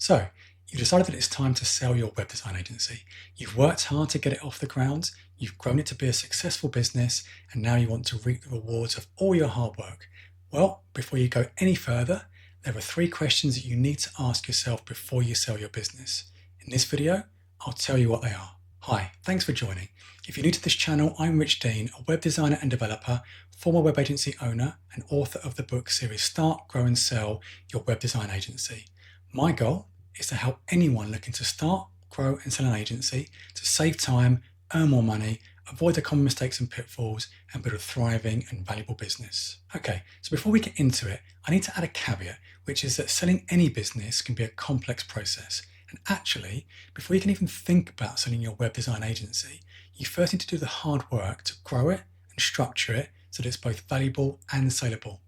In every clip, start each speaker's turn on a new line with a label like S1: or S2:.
S1: So, you decided that it's time to sell your web design agency. You've worked hard to get it off the ground, you've grown it to be a successful business, and now you want to reap the rewards of all your hard work. Well, before you go any further, there are three questions that you need to ask yourself before you sell your business. In this video, I'll tell you what they are. Hi, thanks for joining. If you're new to this channel, I'm Rich Dean, a web designer and developer, former web agency owner, and author of the book series Start, Grow and Sell Your Web Design Agency. My goal is to help anyone looking to start, grow and sell an agency to save time, earn more money, avoid the common mistakes and pitfalls, and build a thriving and valuable business. Okay, so before we get into it, I need to add a caveat, which is that selling any business can be a complex process. And actually, before you can even think about selling your web design agency, you first need to do the hard work to grow it and structure it so that it's both valuable and saleable.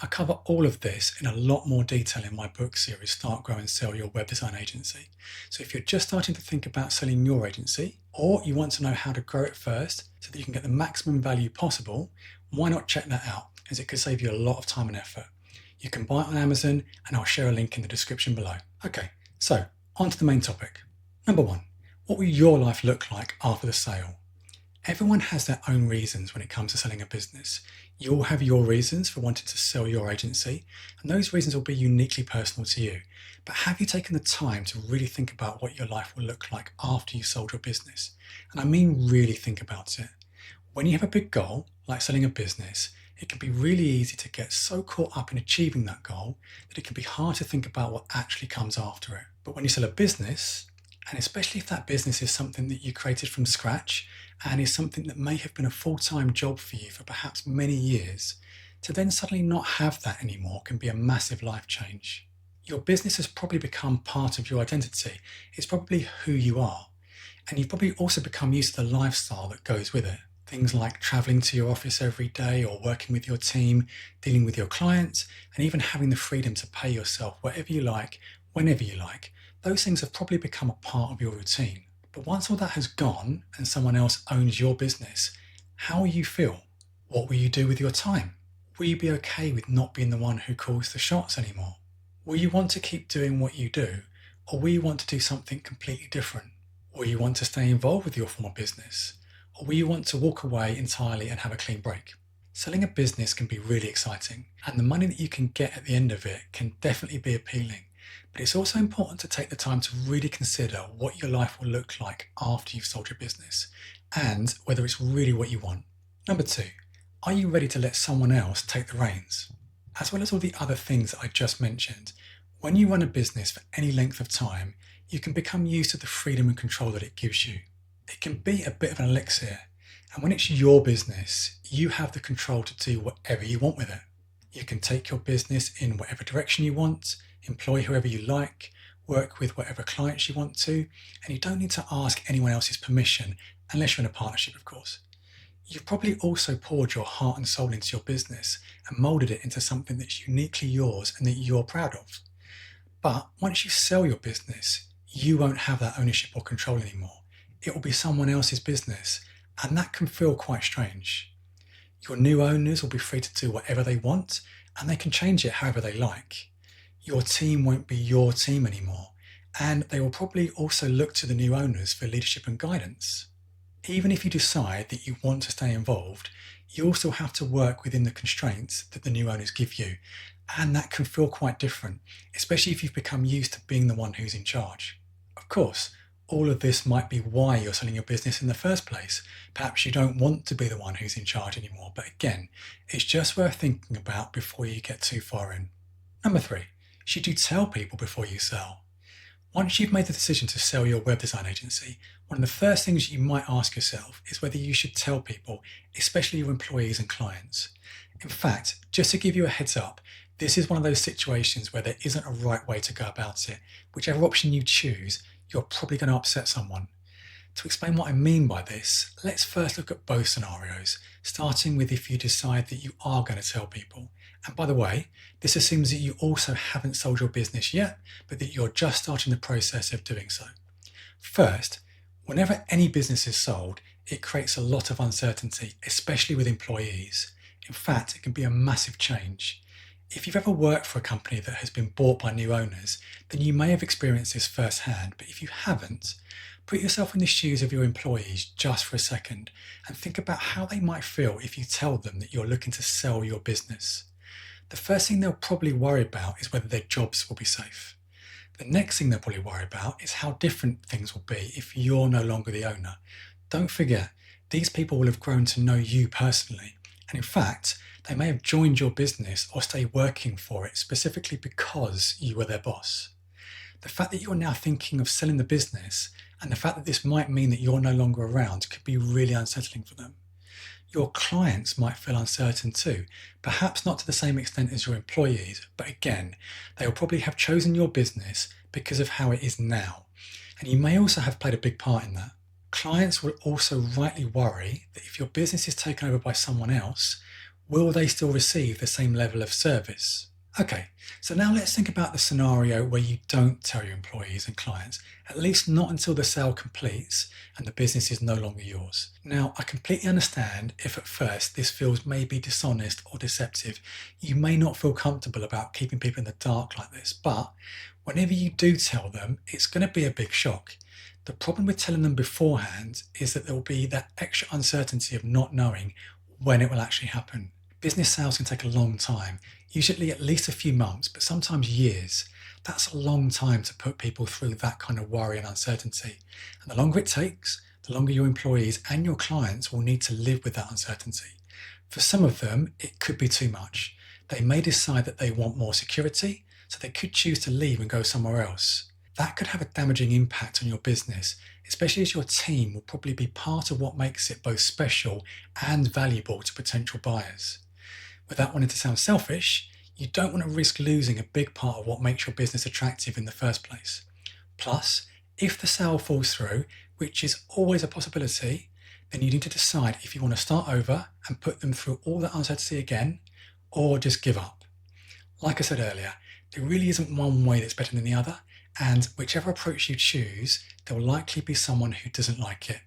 S1: I cover all of this in a lot more detail in my book series, Start, Grow and Sell Your Web Design Agency. So if you're just starting to think about selling your agency, or you want to know how to grow it first so that you can get the maximum value possible, why not check that out, as it could save you a lot of time and effort. You can buy it on Amazon, and I'll share a link in the description below. Okay, so on to the main topic. Number one, what will your life look like after the sale? Everyone has their own reasons when it comes to selling a business. You'll have your reasons for wanting to sell your agency, and those reasons will be uniquely personal to you. But have you taken the time to really think about what your life will look like after you've sold your business? And I mean really think about it. When you have a big goal, like selling a business, it can be really easy to get so caught up in achieving that goal that it can be hard to think about what actually comes after it. But when you sell a business, and especially if that business is something that you created from scratch and is something that may have been a full-time job for you for perhaps many years, to then suddenly not have that anymore can be a massive life change. Your business has probably become part of your identity. It's probably who you are. And you've probably also become used to the lifestyle that goes with it. Things like traveling to your office every day or working with your team, dealing with your clients, and even having the freedom to pay yourself whatever you like, whenever you like. Those things have probably become a part of your routine. But once all that has gone and someone else owns your business, how will you feel? What will you do with your time? Will you be okay with not being the one who calls the shots anymore? Will you want to keep doing what you do, or will you want to do something completely different? Will you want to stay involved with your former business, or will you want to walk away entirely and have a clean break? Selling a business can be really exciting, and the money that you can get at the end of it can definitely be appealing. But it's also important to take the time to really consider what your life will look like after you've sold your business and whether it's really what you want. Number two, are you ready to let someone else take the reins? As well as all the other things that I just mentioned, when you run a business for any length of time, you can become used to the freedom and control that it gives you. It can be a bit of an elixir, and when it's your business, you have the control to do whatever you want with it. You can take your business in whatever direction you want, employ whoever you like, work with whatever clients you want to, and you don't need to ask anyone else's permission unless you're in a partnership, of course. You've probably also poured your heart and soul into your business and molded it into something that's uniquely yours and that you're proud of. But once you sell your business, you won't have that ownership or control anymore. It will be someone else's business, and that can feel quite strange. Your new owners will be free to do whatever they want, and they can change it however they like. Your team won't be your team anymore, and they will probably also look to the new owners for leadership and guidance. Even if you decide that you want to stay involved, you also have to work within the constraints that the new owners give you, and that can feel quite different, especially if you've become used to being the one who's in charge. Of course, all of this might be why you're selling your business in the first place. Perhaps you don't want to be the one who's in charge anymore, but again, it's just worth thinking about before you get too far in. Number three, should you tell people before you sell? Once you've made the decision to sell your web design agency, one of the first things you might ask yourself is whether you should tell people, especially your employees and clients. In fact, just to give you a heads up, this is one of those situations where there isn't a right way to go about it. Whichever option you choose, you're probably going to upset someone. To explain what I mean by this, let's first look at both scenarios, starting with if you decide that you are going to tell people. And by the way, this assumes that you also haven't sold your business yet, but that you're just starting the process of doing so. First, whenever any business is sold, it creates a lot of uncertainty, especially with employees. In fact, it can be a massive change. If you've ever worked for a company that has been bought by new owners, then you may have experienced this firsthand, but if you haven't, put yourself in the shoes of your employees just for a second and think about how they might feel if you tell them that you're looking to sell your business. The first thing they'll probably worry about is whether their jobs will be safe. The next thing they'll probably worry about is how different things will be if you're no longer the owner. Don't forget, these people will have grown to know you personally, and in fact, they may have joined your business or stay working for it specifically because you were their boss. The fact that you're now thinking of selling the business and the fact that this might mean that you're no longer around could be really unsettling for them. Your clients might feel uncertain too, perhaps not to the same extent as your employees, but again, they will probably have chosen your business because of how it is now, and you may also have played a big part in that. Clients will also rightly worry that if your business is taken over by someone else, will they still receive the same level of service? Okay, so now let's think about the scenario where you don't tell your employees and clients, at least not until the sale completes and the business is no longer yours. Now, I completely understand if at first this feels maybe dishonest or deceptive. You may not feel comfortable about keeping people in the dark like this, but whenever you do tell them, it's going to be a big shock. The problem with telling them beforehand is that there will be that extra uncertainty of not knowing when it will actually happen. Business sales can take a long time, usually at least a few months, but sometimes years. That's a long time to put people through that kind of worry and uncertainty. And the longer it takes, the longer your employees and your clients will need to live with that uncertainty. For some of them, it could be too much. They may decide that they want more security, so they could choose to leave and go somewhere else. That could have a damaging impact on your business, especially as your team will probably be part of what makes it both special and valuable to potential buyers. Without wanting to sound selfish, you don't want to risk losing a big part of what makes your business attractive in the first place. Plus, if the sale falls through, which is always a possibility, then you need to decide if you want to start over and put them through all that uncertainty again, or just give up. Like I said earlier, there really isn't one way that's better than the other, and whichever approach you choose, there will likely be someone who doesn't like it.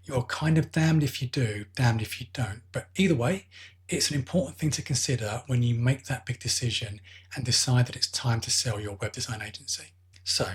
S1: You're kind of damned if you do, damned if you don't, but either way, it's an important thing to consider when you make that big decision and decide that it's time to sell your web design agency. So,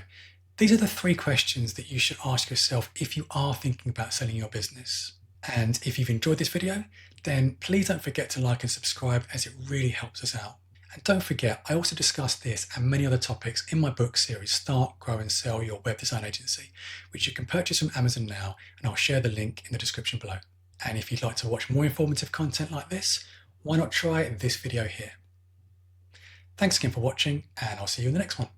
S1: these are the 3 questions that you should ask yourself if you are thinking about selling your business. And if you've enjoyed this video, then please don't forget to like and subscribe, as it really helps us out. And don't forget, I also discuss this and many other topics in my book series, Start, Grow and Sell Your Web Design Agency, which you can purchase from Amazon now, and I'll share the link in the description below. And if you'd like to watch more informative content like this, why not try this video here? Thanks again for watching, and I'll see you in the next one.